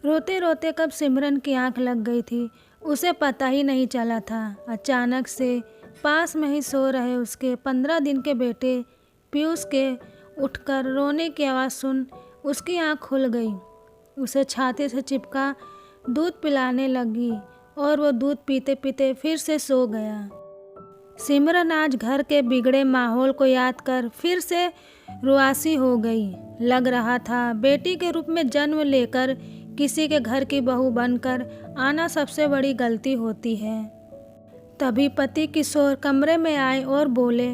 रोते रोते कब सिमरन की आंख लग गई थी उसे पता ही नहीं चला था। अचानक से पास में ही सो रहे उसके 15 दिन के बेटे पीयूष के उठकर रोने की आवाज़ सुन उसकी आंख खुल गई। उसे छाती से चिपका दूध पिलाने लगी और वो दूध पीते पीते फिर से सो गया। सिमरन आज घर के बिगड़े माहौल को याद कर फिर से रुआसी हो गई। लग रहा था बेटी के रूप में जन्म लेकर किसी के घर की बहू बनकर आना सबसे बड़ी गलती होती है। तभी पति किशोर कमरे में आए और बोले,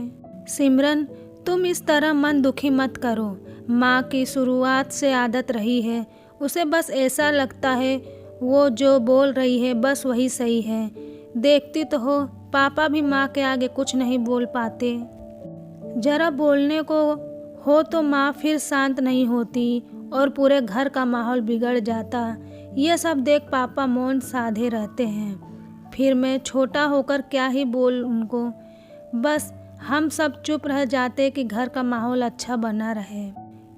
सिमरन तुम इस तरह मन दुखी मत करो। माँ की शुरुआत से आदत रही है, उसे बस ऐसा लगता है वो जो बोल रही है बस वही सही है। देखती तो हो पापा भी माँ के आगे कुछ नहीं बोल पाते। जरा बोलने को हो तो माँ फिर शांत नहीं होती और पूरे घर का माहौल बिगड़ जाता। ये सब देख पापा मौन साधे रहते हैं। फिर मैं छोटा होकर क्या ही बोल उनको, बस हम सब चुप रह जाते कि घर का माहौल अच्छा बना रहे।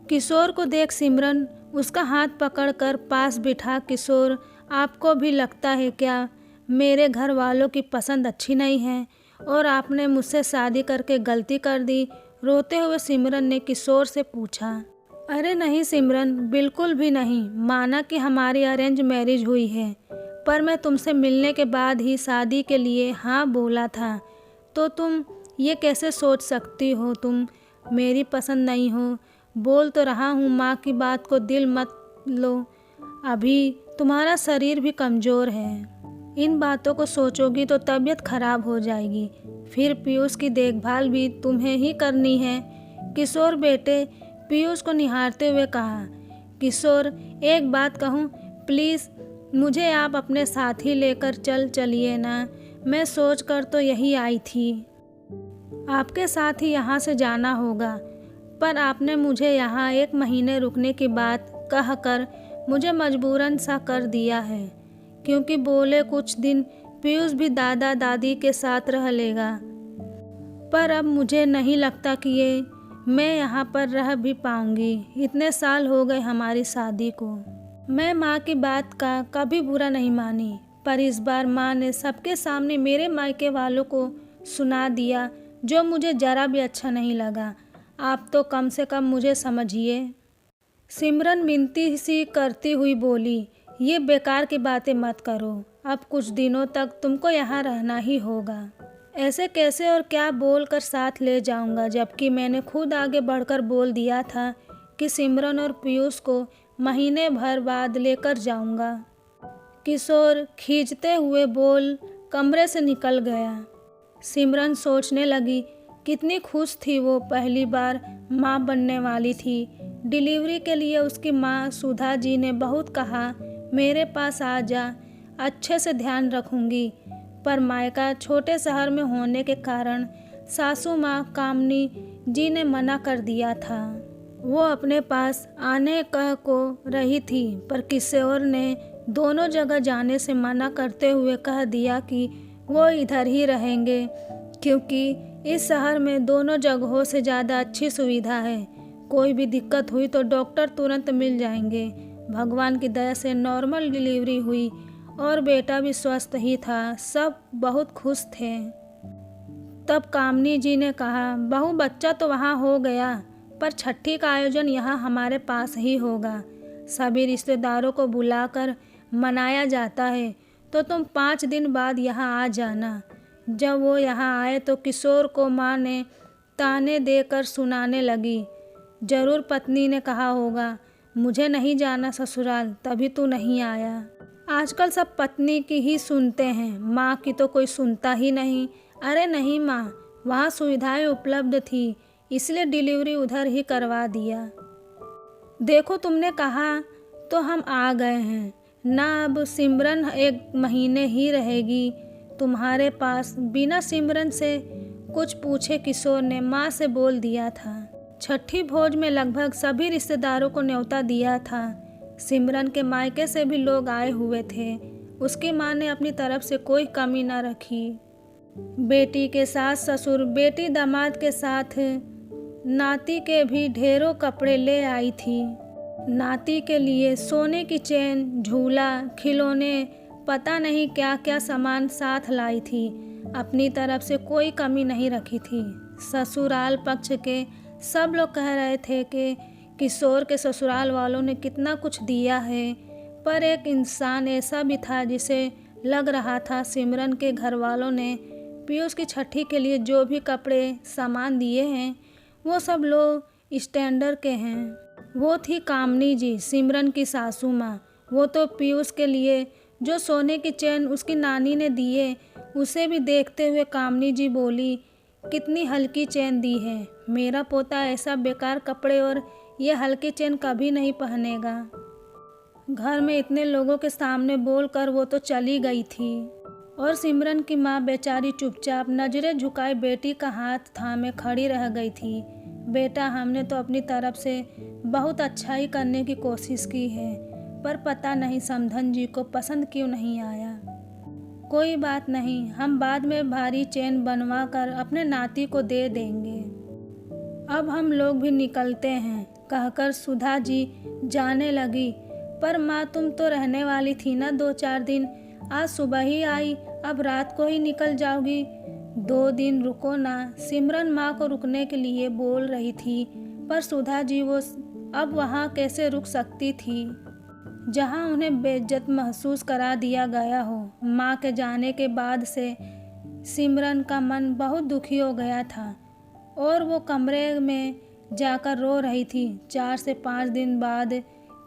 किशोर को देख सिमरन उसका हाथ पकड़कर पास बिठा, किशोर आपको भी लगता है क्या मेरे घर वालों की पसंद अच्छी नहीं है और आपने मुझसे शादी करके गलती कर दी? रोते हुए सिमरन ने किशोर से पूछा। अरे नहीं सिमरन, बिल्कुल भी नहीं। माना कि हमारी अरेंज मैरिज हुई है, पर मैं तुमसे मिलने के बाद ही शादी के लिए हाँ बोला था। तो तुम ये कैसे सोच सकती हो तुम मेरी पसंद नहीं हो? बोल तो रहा हूँ, माँ की बात को दिल मत लो, अभी तुम्हारा शरीर भी कमज़ोर है। इन बातों को सोचोगी तो तबीयत खराब हो जाएगी। फिर पीयूष की देखभाल भी तुम्हें ही करनी है। किशोर बेटे पीयूष को निहारते हुए कहा। किशोर एक बात कहूँ, प्लीज़ मुझे आप अपने साथ ही लेकर चलिए ना। मैं सोच कर तो यही आई थी आपके साथ ही यहाँ से जाना होगा, पर आपने मुझे यहाँ 1 महीने रुकने की बात कहकर मुझे मजबूरन सा कर दिया है, क्योंकि बोले कुछ दिन पीयूष भी दादा दादी के साथ रह लेगा। पर अब मुझे नहीं लगता कि मैं यहाँ पर रह भी पाऊँगी। इतने साल हो गए हमारी शादी को। मैं माँ की बात का कभी बुरा नहीं मानी, पर इस बार माँ ने सबके सामने मेरे मायके वालों को सुना दिया, जो मुझे ज़रा भी अच्छा नहीं लगा। आप तो कम से कम मुझे समझिए। सिमरन मिनती सी करती हुई बोली, ये बेकार की बातें मत करो। अब कुछ दिनों तक तुमको यहाँ रहना ही होगा। ऐसे कैसे और क्या बोल कर साथ ले जाऊँगा, जबकि मैंने खुद आगे बढ़कर बोल दिया था कि सिमरन और पीयूष को महीने भर बाद लेकर जाऊँगा। किशोर खींचते हुए बोल कमरे से निकल गया। सिमरन सोचने लगी, कितनी खुश थी वो, पहली बार माँ बनने वाली थी। डिलीवरी के लिए उसकी माँ सुधा जी ने बहुत कहा, मेरे पास आ जा, अच्छे से ध्यान रखूँगी। पर मायका छोटे शहर में होने के कारण सासू माँ कामनी जी ने मना कर दिया था। वो अपने पास आने कह को रही थी, पर किशोर ने दोनों जगह जाने से मना करते हुए कह दिया कि वो इधर ही रहेंगे, क्योंकि इस शहर में दोनों जगहों से ज़्यादा अच्छी सुविधा है। कोई भी दिक्कत हुई तो डॉक्टर तुरंत मिल जाएंगे। भगवान की दया से नॉर्मल डिलीवरी हुई और बेटा भी स्वस्थ ही था। सब बहुत खुश थे। तब कामनी जी ने कहा, बहू बच्चा तो वहाँ हो गया, पर छठी का आयोजन यहाँ हमारे पास ही होगा। सभी रिश्तेदारों को बुलाकर मनाया जाता है, तो तुम 5 दिन बाद यहाँ आ जाना। जब वो यहाँ आए तो किशोर को माँ ने ताने देकर सुनाने लगी। जरूर पत्नी ने कहा होगा, मुझे नहीं जाना ससुराल, तभी तू नहीं आया। आजकल सब पत्नी की ही सुनते हैं, माँ की तो कोई सुनता ही नहीं। अरे नहीं माँ, वहाँ सुविधाएं उपलब्ध थी, इसलिए डिलीवरी उधर ही करवा दिया। देखो तुमने कहा तो हम आ गए हैं ना। अब सिमरन 1 महीने ही रहेगी तुम्हारे पास। बिना सिमरन से कुछ पूछे किशोर ने माँ से बोल दिया था। छठी भोज में लगभग सभी रिश्तेदारों को न्योता दिया था। सिमरन के मायके से भी लोग आए हुए थे। उसकी माँ ने अपनी तरफ से कोई कमी न रखी। बेटी के सास ससुर, बेटी दामाद के साथ नाती के भी ढेरों कपड़े ले आई थी। नाती के लिए सोने की चेन, झूला, खिलौने, पता नहीं क्या क्या सामान साथ लाई थी। अपनी तरफ से कोई कमी नहीं रखी थी। ससुराल पक्ष के सब लोग कह रहे थे कि किशोर के ससुराल वालों ने कितना कुछ दिया है, पर एक इंसान ऐसा भी था जिसे लग रहा था सिमरन के घर वालों ने पीयूष की छठी के लिए जो भी कपड़े सामान दिए हैं वो सब लोग स्टैंडर्ड के हैं। वो थी कामनी जी, सिमरन की सासू माँ। वो तो पीयूष के लिए जो सोने की चेन उसकी नानी ने दिए उसे भी देखते हुए कामनी जी बोली, कितनी हल्की चेन दी है। मेरा पोता ऐसा बेकार कपड़े और ये हल्की चेन कभी नहीं पहनेगा। घर में इतने लोगों के सामने बोलकर वो तो चली गई थी और सिमरन की माँ बेचारी चुपचाप नजरें झुकाए बेटी का हाथ थामे खड़ी रह गई थी। बेटा, हमने तो अपनी तरफ से बहुत अच्छाई करने की कोशिश की है, पर पता नहीं समधन जी को पसंद क्यों नहीं आया। कोई बात नहीं, हम बाद में भारी चेन बनवा कर अपने नाती को दे देंगे। अब हम लोग भी निकलते हैं, कहकर सुधा जी जाने लगी। पर माँ, तुम तो रहने वाली थी ना 2-4 दिन, आज सुबह ही आई, अब रात को ही निकल जाओगी। 2 दिन रुको ना। सिमरन माँ को रुकने के लिए बोल रही थी, पर सुधा जी वो अब वहाँ कैसे रुक सकती थी जहाँ उन्हें बेइज्जत महसूस करा दिया गया हो। माँ के जाने के बाद से सिमरन का मन बहुत दुखी हो गया था और वो कमरे में जाकर रो रही थी। 4 से 5 दिन बाद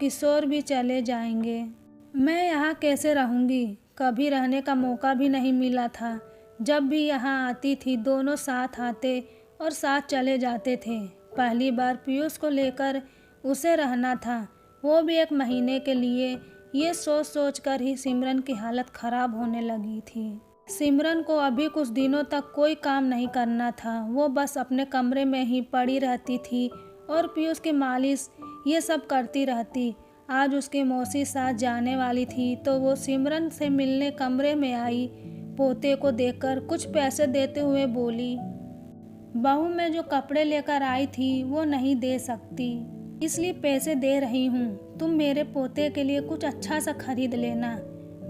किशोर भी चले जाएंगे। मैं यहाँ कैसे रहूँगी? कभी रहने का मौका भी नहीं मिला था। जब भी यहाँ आती थी दोनों साथ आते और साथ चले जाते थे। पहली बार पीयूष को लेकर उसे रहना था, वो भी 1 महीने के लिए। ये सोच सोच कर ही सिमरन की हालत खराब होने लगी थी। सिमरन को अभी कुछ दिनों तक कोई काम नहीं करना था। वो बस अपने कमरे में ही पड़ी रहती थी और पीयूष की मालिश ये सब करती रहती। आज उसकी मौसी साथ जाने वाली थी तो वो सिमरन से मिलने कमरे में आई। पोते को देखकर कुछ पैसे देते हुए बोली, बहू मैं जो कपड़े लेकर आई थी वो नहीं दे सकती, इसलिए पैसे दे रही हूँ। तुम मेरे पोते के लिए कुछ अच्छा सा खरीद लेना।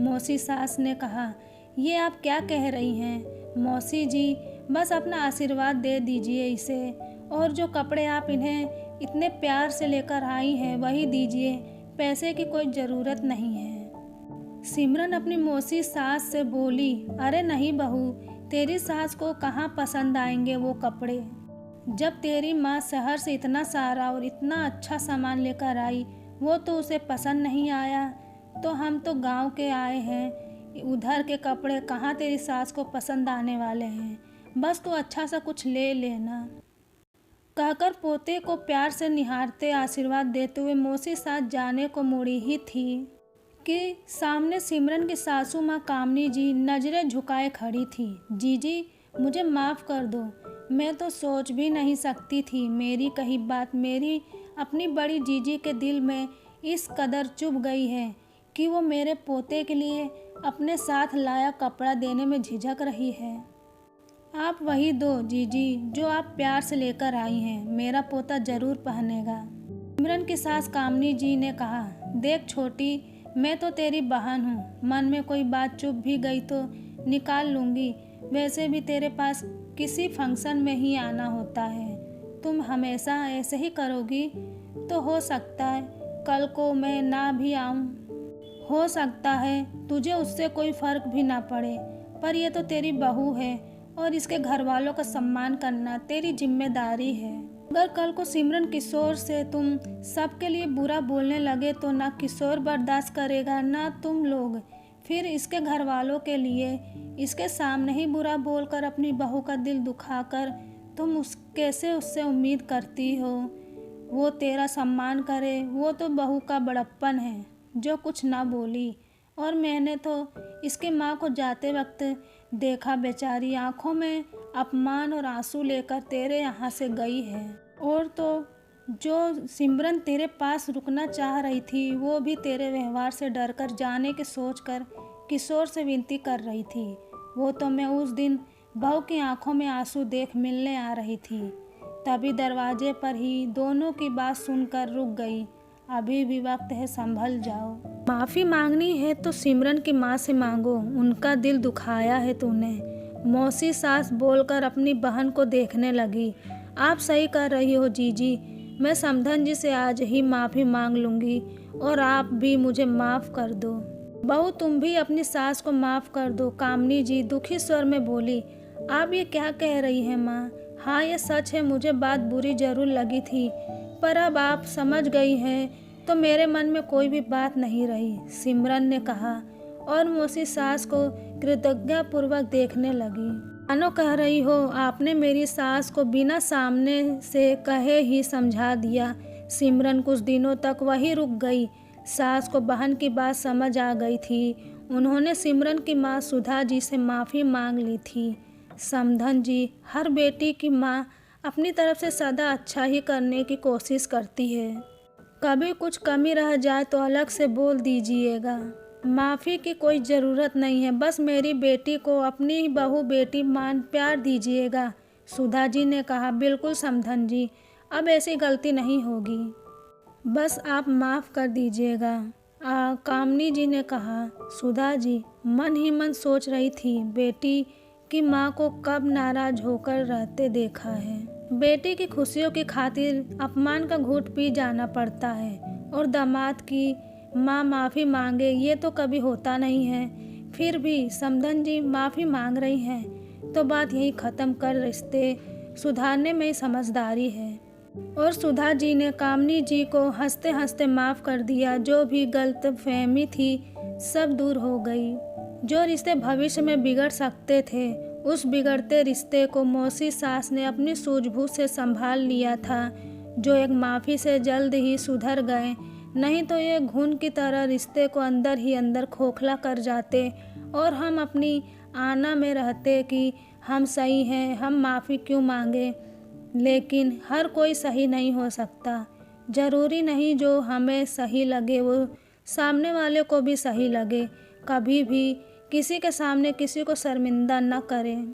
मौसी सास ने कहा, ये आप क्या कह रही हैं मौसी जी, बस अपना आशीर्वाद दे दीजिए इसे, और जो कपड़े आप इन्हें इतने प्यार से लेकर आई हैं वही दीजिए, पैसे की कोई ज़रूरत नहीं है। सिमरन अपनी मौसी सास से बोली, अरे नहीं बहू, तेरी सास को कहाँ पसंद आएंगे वो कपड़े। जब तेरी माँ शहर से इतना सारा और इतना अच्छा सामान लेकर आई वो तो उसे पसंद नहीं आया, तो हम तो गांव के आए हैं, उधर के कपड़े कहाँ तेरी सास को पसंद आने वाले हैं। बस तू अच्छा सा कुछ ले लेना। कहकर पोते को प्यार से निहारते आशीर्वाद देते हुए मौसी साथ जाने को मुड़ी ही थी कि सामने सिमरन की सासू माँ कामनी जी नजरें झुकाए खड़ी थी। जीजी, मुझे माफ़ कर दो, मैं तो सोच भी नहीं सकती थी मेरी कही बात मेरी अपनी बड़ी जीजी के दिल में इस कदर चुभ गई है कि वो मेरे पोते के लिए अपने साथ लाया कपड़ा देने में झिझक रही है। आप वही दो जीजी जो आप प्यार से लेकर आई हैं, मेरा पोता जरूर पहनेगा। सिमरन की सास कामनी जी ने कहा, देख छोटी, मैं तो तेरी बहन हूँ, मन में कोई बात चुप भी गई तो निकाल लूँगी। वैसे भी तेरे पास किसी फंक्शन में ही आना होता है, तुम हमेशा ऐसे ही करोगी तो हो सकता है कल को मैं ना भी आऊँ, हो सकता है तुझे उससे कोई फ़र्क भी ना पड़े, पर ये तो तेरी बहू है और इसके घर वालों का सम्मान करना तेरी जिम्मेदारी है। अगर कल को सिमरन किशोर से तुम सबके लिए बुरा बोलने लगे तो ना किशोर बर्दाश्त करेगा ना तुम लोग। फिर इसके घर वालों के लिए इसके सामने ही बुरा बोलकर अपनी बहू का दिल दुखाकर तुम कैसे उससे उम्मीद करती हो वो तेरा सम्मान करे। वो तो बहू का बड़प्पन है जो कुछ ना बोली। और मैंने तो इसकी माँ को जाते वक्त देखा, बेचारी आंखों में अपमान और आंसू लेकर तेरे यहाँ से गई है। और तो जो सिमरन तेरे पास रुकना चाह रही थी वो भी तेरे व्यवहार से डरकर जाने के सोचकर किशोर से विनती कर रही थी। वो तो मैं उस दिन बहू की आंखों में आंसू देख मिलने आ रही थी, तभी दरवाजे पर ही दोनों की बात सुनकर रुक गई। अभी भी वक्त है, संभल जाओ। माफ़ी मांगनी है तो सिमरन की माँ से मांगो, उनका दिल दुखाया है तूने। मौसी सास बोलकर अपनी बहन को देखने लगी। आप सही कर रही हो जीजी, मैं समधन जी से आज ही माफ़ी मांग लूँगी और आप भी मुझे माफ़ कर दो। बहू तुम भी अपनी सास को माफ़ कर दो, कामनी जी दुखी स्वर में बोली। आप ये क्या कह रही हैं माँ? हाँ ये सच है, मुझे बात बुरी जरूर लगी थी, पर अब आप समझ गई हैं तो मेरे मन में कोई भी बात नहीं रही, सिमरन ने कहा और मौसी सास को कृतज्ञतापूर्वक देखने लगी। मानो कह रही हो आपने मेरी सास को बिना सामने से कहे ही समझा दिया। सिमरन कुछ दिनों तक वहीं रुक गई। सास को बहन की बात समझ आ गई थी। उन्होंने सिमरन की माँ सुधा जी से माफ़ी मांग ली थी। समधन जी, हर बेटी की माँ अपनी तरफ से सदा अच्छा ही करने की कोशिश करती है, कभी कुछ कमी रह जाए तो अलग से बोल दीजिएगा। माफ़ी की कोई ज़रूरत नहीं है, बस मेरी बेटी को अपनी बहू बेटी मान प्यार दीजिएगा। सुधा जी ने कहा। बिल्कुल समधन जी, अब ऐसी गलती नहीं होगी, बस आप माफ़ कर दीजिएगा। कामनी जी ने कहा। सुधा जी मन ही मन सोच रही थी, बेटी की माँ को कब नाराज होकर रहते देखा है। बेटी की खुशियों की खातिर अपमान का घूंट पी जाना पड़ता है और दामाद की माँ माफ़ी मांगे, ये तो कभी होता नहीं है। फिर भी समधन जी माफ़ी मांग रही हैं तो बात यही ख़त्म कर रिश्ते सुधारने में समझदारी है। और सुधा जी ने कामनी जी को हंसते हंसते माफ़ कर दिया। जो भी गलतफहमी थी सब दूर हो गई। जो रिश्ते भविष्य में बिगड़ सकते थे, उस बिगड़ते रिश्ते को मौसी सास ने अपनी सूझबूझ से संभाल लिया था, जो एक माफ़ी से जल्द ही सुधर गए। नहीं तो ये घुन की तरह रिश्ते को अंदर ही अंदर खोखला कर जाते और हम अपनी आना में रहते कि हम सही हैं, हम माफ़ी क्यों मांगे। लेकिन हर कोई सही नहीं हो सकता। ज़रूरी नहीं जो हमें सही लगे वो सामने वाले को भी सही लगे। कभी भी किसी के सामने किसी को शर्मिंदा न करें।